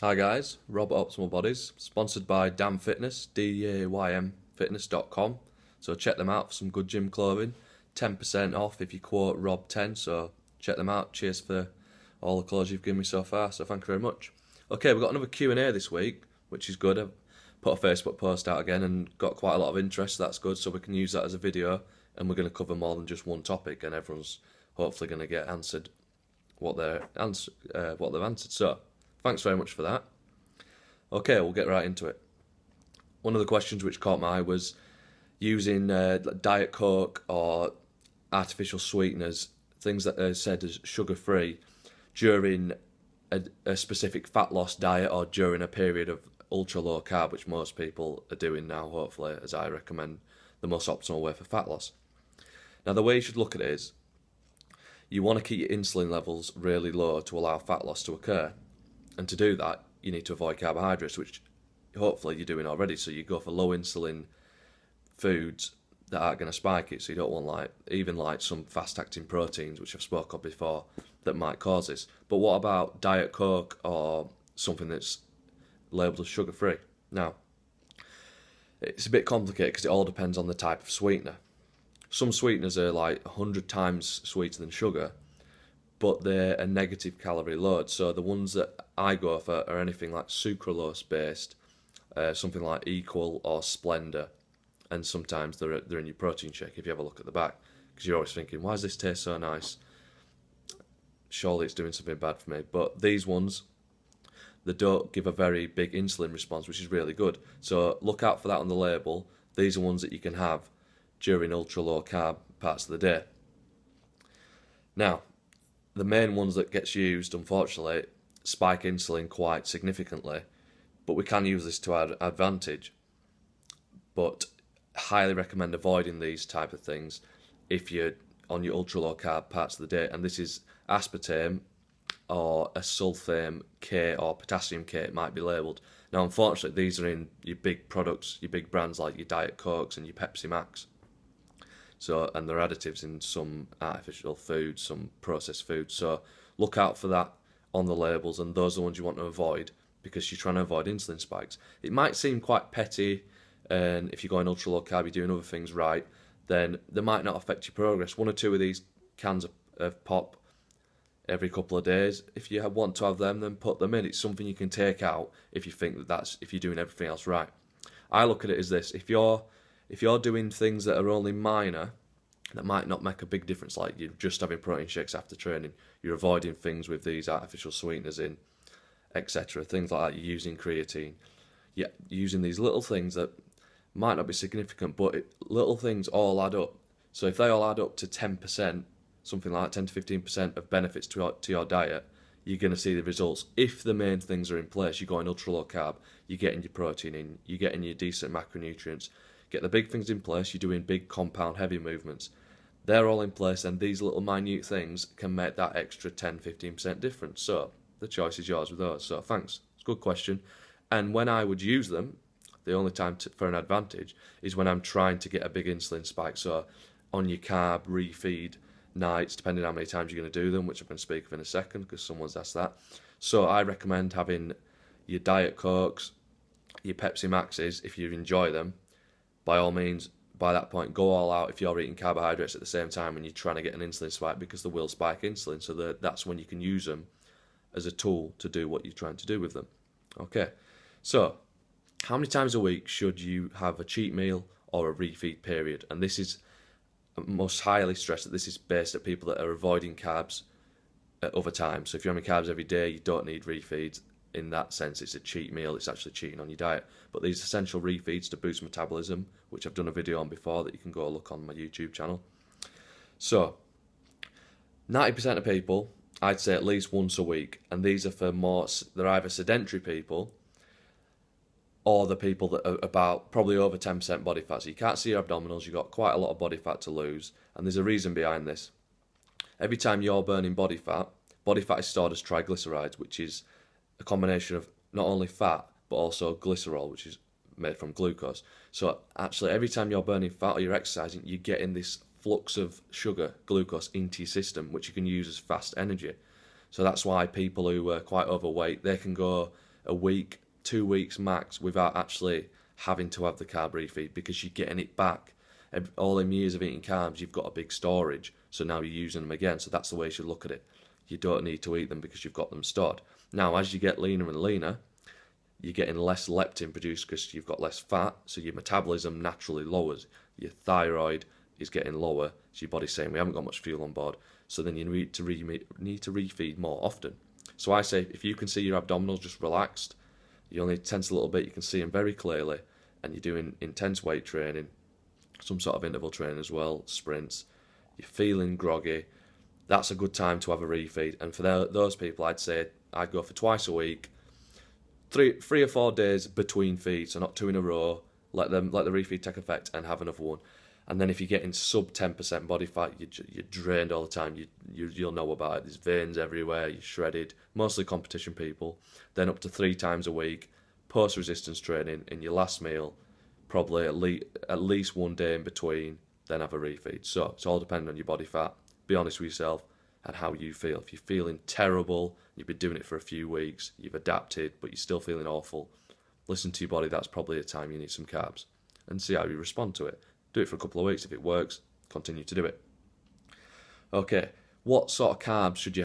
Hi guys, Rob at Optimal Bodies, sponsored by Damn Fitness, daymfitness.com. So check them out for some good gym clothing. 10% off if you quote Rob10, so check them out. Cheers for all the clothes you've given me so far, so thank you very much. Okay, we've got another Q&A this week, which is good. I've put a Facebook post out again and got quite a lot of interest, so that's good, so we can use that as a video, and we're going to cover more than just one topic, and everyone's hopefully going to get answered what they've answered. So, thanks very much for that. Okay, we'll get right into it. One of the questions which caught my eye was using Diet Coke or artificial sweeteners, things that are said as sugar-free, during a specific fat loss diet or during a period of ultra-low carb, which most people are doing now, hopefully, as I recommend the most optimal way for fat loss. Now, the way you should look at it is, you want to keep your insulin levels really low to allow fat loss to occur. And to do that, you need to avoid carbohydrates, which hopefully you're doing already. So you go for low insulin foods that aren't going to spike it. So you don't want even some fast-acting proteins, which I've spoken of before, that might cause this. But what about Diet Coke or something that's labelled as sugar-free? Now, it's a bit complicated because it all depends on the type of sweetener. Some sweeteners are like 100 times sweeter than sugar, but they're a negative calorie load. So the ones that I go for are anything like sucralose based, something like Equal or Splendor, and sometimes they're in your protein shake if you have a look at the back, because you're always thinking, why does this taste so nice? Surely it's doing something bad for me. But these ones, they don't give a very big insulin response, which is really good. So look out for that on the label. These are ones that you can have during ultra low carb parts of the day. Now, the main ones that gets used, unfortunately, spike insulin quite significantly, but we can use this to our advantage. But highly recommend avoiding these type of things if you're on your ultra low carb parts of the day. And this is aspartame or a sulfame K or potassium K, it might be labelled. Now, unfortunately, these are in your big products, your big brands like your Diet Cokes and your Pepsi Max. So, and they're additives in some artificial foods, some processed foods. So look out for that on the labels, and those are the ones you want to avoid because you're trying to avoid insulin spikes. It might seem quite petty, and if you're going ultra low carb, you're doing other things right, then they might not affect your progress. One or two of these cans of pop every couple of days, if you want to have them, then put them in. It's something you can take out if you think if you're doing everything else right. I look at it as this: if you're doing things that are only minor, that might not make a big difference, like you're just having protein shakes after training, you're avoiding things with these artificial sweeteners in, etc. Things like that, you're using creatine. You're using these little things that might not be significant, but little things all add up. So if they all add up to 10%, something like 10 to 15% of benefits to your diet, you're going to see the results. If the main things are in place, you're going ultra low carb, you're getting your protein in, you're getting your decent macronutrients, get the big things in place, you're doing big compound heavy movements. They're all in place, and these little minute things can make that extra 10-15% difference. So the choice is yours with those. So thanks, it's a good question. And when I would use them, the only time for an advantage is when I'm trying to get a big insulin spike. So on your carb refeed nights, depending on how many times you're going to do them, which I'm going to speak of in a second because someone's asked that. So I recommend having your Diet Cokes, your Pepsi Maxes, if you enjoy them. By all means, by that point, go all out if you're eating carbohydrates at the same time and you're trying to get an insulin spike, because they will spike insulin. So that's when you can use them as a tool to do what you're trying to do with them. Okay, so how many times a week should you have a cheat meal or a refeed period? And this is most highly stressed that this is based at people that are avoiding carbs at other times. So if you're having carbs every day, you don't need refeeds. In that sense, it's a cheat meal, it's actually cheating on your diet. But these essential refeeds to boost metabolism, which I've done a video on before that you can go look on my YouTube channel. So 90% of people, I'd say at least once a week, and these are for they're either sedentary people or the people that are about probably over 10% body fat. So you can't see your abdominals, you've got quite a lot of body fat to lose, and there's a reason behind this. Every time you're burning body fat is stored as triglycerides, which is a combination of not only fat but also glycerol, which is made from glucose. So actually every time you're burning fat or you're exercising, you're getting this flux of sugar, glucose, into your system, which you can use as fast energy. So that's why people who are quite overweight, they can go a week, 2 weeks max without actually having to have the carb refeed, because you're getting it back. All them years of eating carbs, you've got a big storage, so now you're using them again. So that's the way you should look at it. You don't need to eat them because you've got them stored. Now, as you get leaner and leaner, you're getting less leptin produced because you've got less fat, so your metabolism naturally lowers. Your thyroid is getting lower, so your body's saying we haven't got much fuel on board. So then you need to refeed more often. So I say, if you can see your abdominals just relaxed, you only tense a little bit, you can see them very clearly, and you're doing intense weight training, some sort of interval training as well, sprints, you're feeling groggy, that's a good time to have a refeed. And for those people, I'd say I'd go for twice a week, 3 or 4 days between feeds, so not 2 in a row. Let the refeed take effect and have another one. And then if you're getting sub 10% body fat, you're drained all the time. You'll know about it. There's veins everywhere. You're shredded. Mostly competition people. Then up to 3 times a week, post resistance training in your last meal, probably at least 1 day in between. Then have a refeed. So it's all dependent on your body fat. Be honest with yourself and how you feel. If you're feeling terrible, you've been doing it for a few weeks, you've adapted, but you're still feeling awful, listen to your body. That's probably a time you need some carbs, and see how you respond to it. Do it for a couple of weeks. If it works, continue to do it. Okay, what sort of carbs should you